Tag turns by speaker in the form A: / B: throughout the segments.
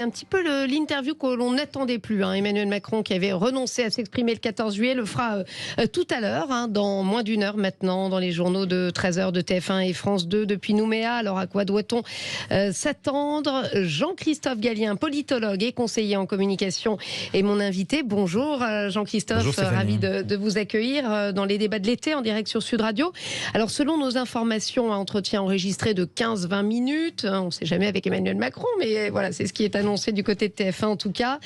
A: Un petit peu l'interview que l'on n'attendait plus. Emmanuel Macron, qui avait renoncé à s'exprimer le 14 juillet, le fera tout à l'heure, dans moins d'une heure maintenant, dans les journaux de 13h de TF1 et France 2 depuis Nouméa. Alors à quoi doit-on s'attendre? Jean-Christophe Gallien, politologue et conseiller en communication, est mon invité. Bonjour Jean-Christophe,
B: bonjour,
A: ravi de vous accueillir dans les débats de l'été en direct sur Sud Radio. Alors selon nos informations, un entretien enregistré de 15-20 minutes. On ne sait jamais avec Emmanuel Macron, mais voilà, c'est ce qui est annoncé du côté de TF1 en tout cas.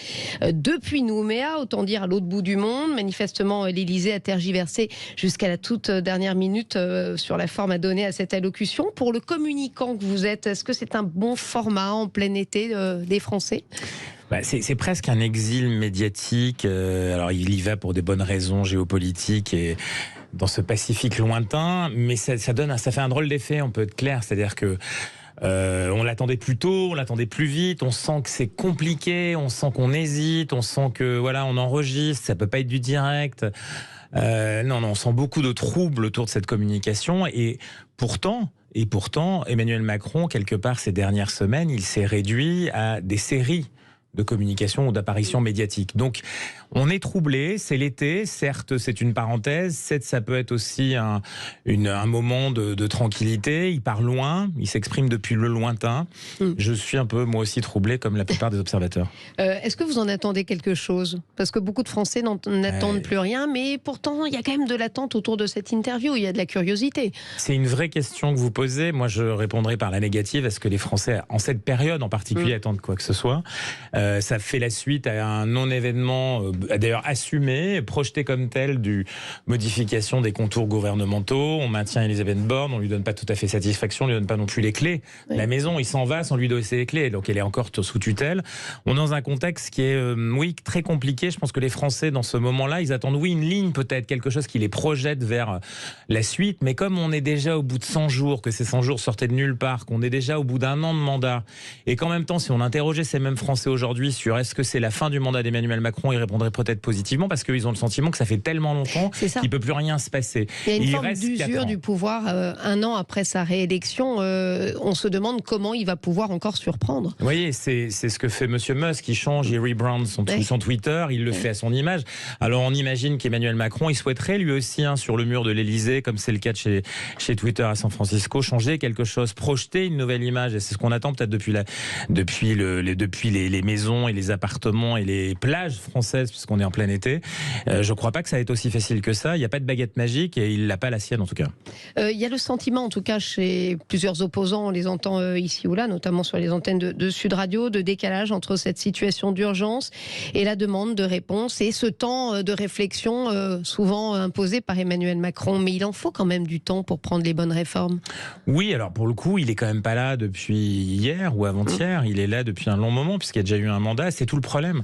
A: Depuis Nouméa, autant dire à l'autre bout du monde. Manifestement, l'Élysée a tergiversé jusqu'à la toute dernière minute sur la forme à donner à cette allocution. Pour le communicant que vous êtes, est-ce que c'est un bon format en plein été des Français ?
B: C'est presque un exil médiatique. Alors il y va pour des bonnes raisons géopolitiques et dans ce Pacifique lointain, mais ça fait un drôle d'effet, on peut être clair. C'est-à-dire que on l'attendait plus tôt, on l'attendait plus vite, on sent que c'est compliqué, on sent qu'on hésite, on sent que voilà, on enregistre, ça peut pas être du direct. Non, on sent beaucoup de troubles autour de cette communication et pourtant, Emmanuel Macron, quelque part ces dernières semaines, il s'est réduit à des séries de communication ou d'apparition médiatique. Donc, on est troublé, c'est l'été, certes, c'est une parenthèse, ça peut être aussi un moment de tranquillité, il part loin, il s'exprime depuis le lointain. Je suis un peu, moi aussi, troublé, comme la plupart des observateurs.
A: Est-ce que vous en attendez quelque chose? Parce que beaucoup de Français n'attendent plus rien, mais pourtant, il y a quand même de l'attente autour de cette interview, il y a de la curiosité.
B: C'est une vraie question que vous posez, moi je répondrai par la négative. Est-ce que les Français, en cette période en particulier, attendent quoi que ce soit? Ça fait la suite à un non-événement, d'ailleurs assumé, projeté comme tel, du modification des contours gouvernementaux. On maintient Elisabeth Borne, on lui donne pas tout à fait satisfaction, on lui donne pas non plus les clés. Oui. La maison, il s'en va sans lui donner les clés, donc elle est encore sous tutelle. On est dans un contexte qui est, très compliqué. Je pense que les Français, dans ce moment-là, ils attendent, une ligne peut-être, quelque chose qui les projette vers la suite. Mais comme on est déjà au bout de 100 jours, que ces 100 jours sortaient de nulle part, qu'on est déjà au bout d'un an de mandat, et qu'en même temps, si on interrogeait ces mêmes Français aujourd'hui sur est-ce que c'est la fin du mandat d'Emmanuel Macron, ils répondraient peut-être positivement parce qu'ils ont le sentiment que ça fait tellement longtemps qu'il ne peut plus rien se passer.
A: Il y a une forme d'usure du pouvoir. Un an après sa réélection, on se demande comment il va pouvoir encore surprendre.
B: Vous voyez, c'est ce que fait Monsieur Musk, il change, il rebrand son Twitter, il le fait à son image. Alors on imagine qu'Emmanuel Macron, il souhaiterait lui aussi, sur le mur de l'Élysée, comme c'est le cas de chez Twitter à San Francisco, changer quelque chose, projeter une nouvelle image. Et c'est ce qu'on attend peut-être depuis les maisons et les appartements et les plages françaises, puisqu'on est en plein été. Je ne crois pas que ça va être aussi facile que ça. Il n'y a pas de baguette magique et il n'a pas la sienne en tout cas.
A: Il y a le sentiment, en tout cas chez plusieurs opposants, on les entend ici ou là, notamment sur les antennes de Sud Radio, de décalage entre cette situation d'urgence et la demande de réponse et ce temps de réflexion souvent imposé par Emmanuel Macron. Mais il en faut quand même du temps pour prendre les bonnes réformes.
B: Oui, alors pour le coup, il est quand même pas là depuis hier ou avant-hier. Il est là depuis un long moment puisqu'il y a déjà eu un mandat. C'est tout le problème.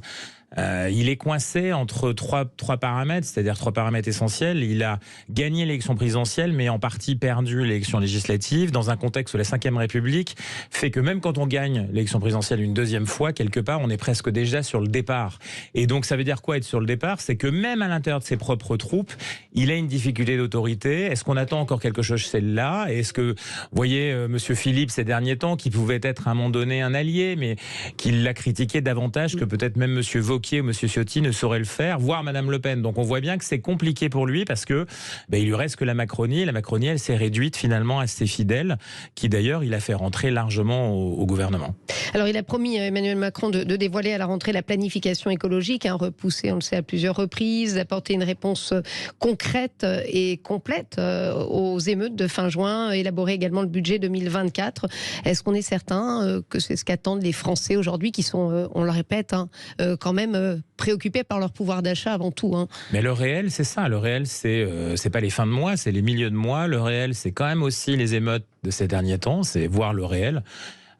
B: Il est coincé entre trois paramètres, c'est-à-dire 3 paramètres essentiels. Il a gagné l'élection présidentielle, mais en partie perdu l'élection législative, dans un contexte où la Ve République fait que même quand on gagne l'élection présidentielle une deuxième fois, quelque part, on est presque déjà sur le départ. Et donc, ça veut dire quoi être sur le départ? C'est que même à l'intérieur de ses propres troupes, il a une difficulté d'autorité. Est-ce qu'on attend encore quelque chose celle-là? Est-ce que, vous voyez, Monsieur Philippe, ces derniers temps, qui pouvait être à un moment donné un allié, mais qu'il l'a critiqué davantage que peut-être même Monsieur Vauquier ou M. Ciotti ne saurait le faire, voire Mme Le Pen. Donc on voit bien que c'est compliqué pour lui parce que il lui reste que la Macronie. La Macronie, elle s'est réduite finalement à ses fidèles, qui d'ailleurs il a fait rentrer largement au gouvernement.
A: Alors il a promis Emmanuel Macron de dévoiler à la rentrée la planification écologique, repoussée, on le sait, à plusieurs reprises, d'apporter une réponse concrète et complète aux émeutes de fin juin, élaborer également le budget 2024. Est-ce qu'on est certain que c'est ce qu'attendent les Français aujourd'hui qui sont, on le répète, quand même préoccupés par leur pouvoir d'achat avant tout.
B: Mais le réel, c'est ça. Le réel, c'est pas les fins de mois, c'est les milieux de mois. Le réel, c'est quand même aussi les émeutes de ces derniers temps. C'est voir le réel.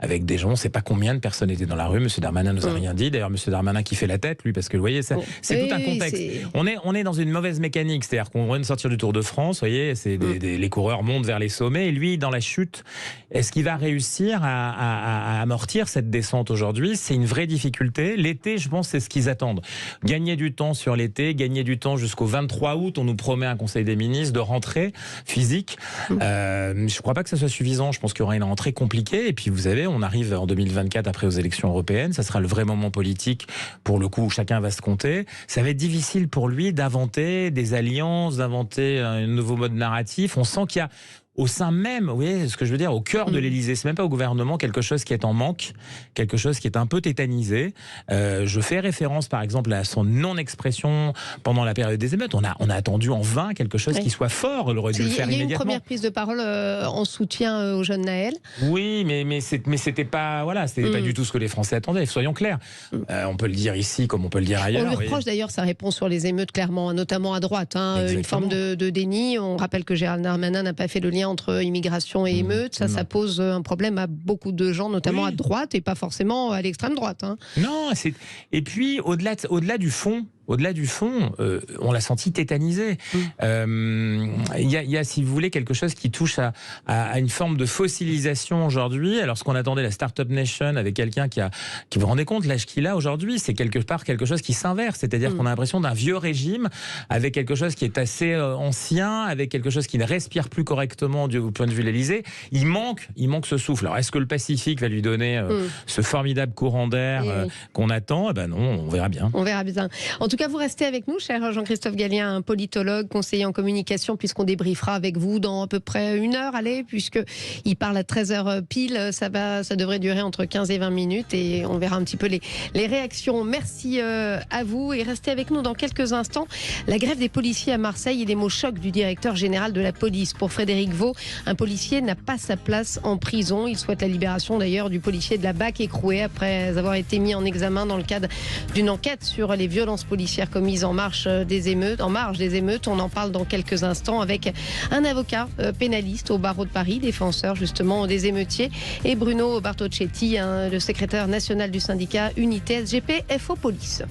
B: Avec des gens, on ne sait pas combien de personnes étaient dans la rue. M. Darmanin nous a rien dit. D'ailleurs, M. Darmanin qui fait la tête, lui, parce que vous voyez, c'est tout un contexte. On est dans une mauvaise mécanique. C'est-à-dire qu'on vient de sortir du Tour de France, vous voyez, les coureurs montent vers les sommets, et lui, dans la chute, est-ce qu'il va réussir à amortir cette descente aujourd'hui? C'est une vraie difficulté. L'été, je pense, c'est ce qu'ils attendent. Gagner du temps sur l'été, gagner du temps jusqu'au 23 août. On nous promet un Conseil des ministres de rentrée physique. Je ne crois pas que ça soit suffisant. Je pense qu'il y aura une rentrée compliquée. Et puis, vous savez, on arrive en 2024 après aux élections européennes, ça sera le vrai moment politique pour le coup où chacun va se compter. Ça va être difficile pour lui d'inventer des alliances, d'inventer un nouveau mode narratif. On sent qu'il y a au sein même, vous voyez ce que je veux dire, au cœur de l'Élysée, c'est même pas au gouvernement, quelque chose qui est en manque, quelque chose qui est un peu tétanisé. Je fais référence par exemple à son non-expression pendant la période des émeutes. On a attendu en vain quelque chose qui soit fort, il aurait dû le faire immédiatement.
A: Il y a eu une première prise de parole en soutien au jeune Naël.
B: Oui, mais c'était pas, voilà, c'était pas du tout ce que les Français attendaient, soyons clairs. On peut le dire ici comme on peut le dire ailleurs.
A: On lui reproche d'ailleurs sa réponse sur les émeutes, clairement, notamment à droite, une forme de déni. On rappelle que Gérald Darmanin n'a pas fait le lien entre immigration et émeute. Ça pose un problème à beaucoup de gens, notamment à droite et pas forcément à l'extrême droite.
B: Non, et puis au-delà du fond, on l'a senti tétanisé. Il y a, si vous voulez, quelque chose qui touche à une forme de fossilisation aujourd'hui. Alors, ce qu'on attendait, la Startup Nation, avec quelqu'un qui vous rendez compte, l'âge qu'il a aujourd'hui, c'est quelque part quelque chose qui s'inverse. C'est-à-dire qu'on a l'impression d'un vieux régime avec quelque chose qui est assez ancien, avec quelque chose qui ne respire plus correctement au point de vue de l'Élysée. Il manque ce souffle. Alors, est-ce que le Pacifique va lui donner ce formidable courant d'air qu'on attend ? Eh ben non, on verra bien.
A: On verra bien. En tout cas, vous restez avec nous, cher Jean-Christophe Gallien, un politologue, conseiller en communication, puisqu'on débriefera avec vous dans à peu près 1 heure, puisqu'il parle à 13h pile. Ça devrait durer entre 15 et 20 minutes et on verra un petit peu les réactions. Merci à vous et restez avec nous dans quelques instants. La grève des policiers à Marseille et les mots chocs du directeur général de la police. Pour Frédéric Vaux, un policier n'a pas sa place en prison. Il souhaite la libération d'ailleurs du policier de la BAC écroué après avoir été mis en examen dans le cadre d'une enquête sur les violences policières commises en marge des émeutes. On en parle dans quelques instants avec un avocat pénaliste au barreau de Paris, défenseur justement des émeutiers, et Bruno Bartocchetti, le secrétaire national du syndicat Unité SGP FO Police.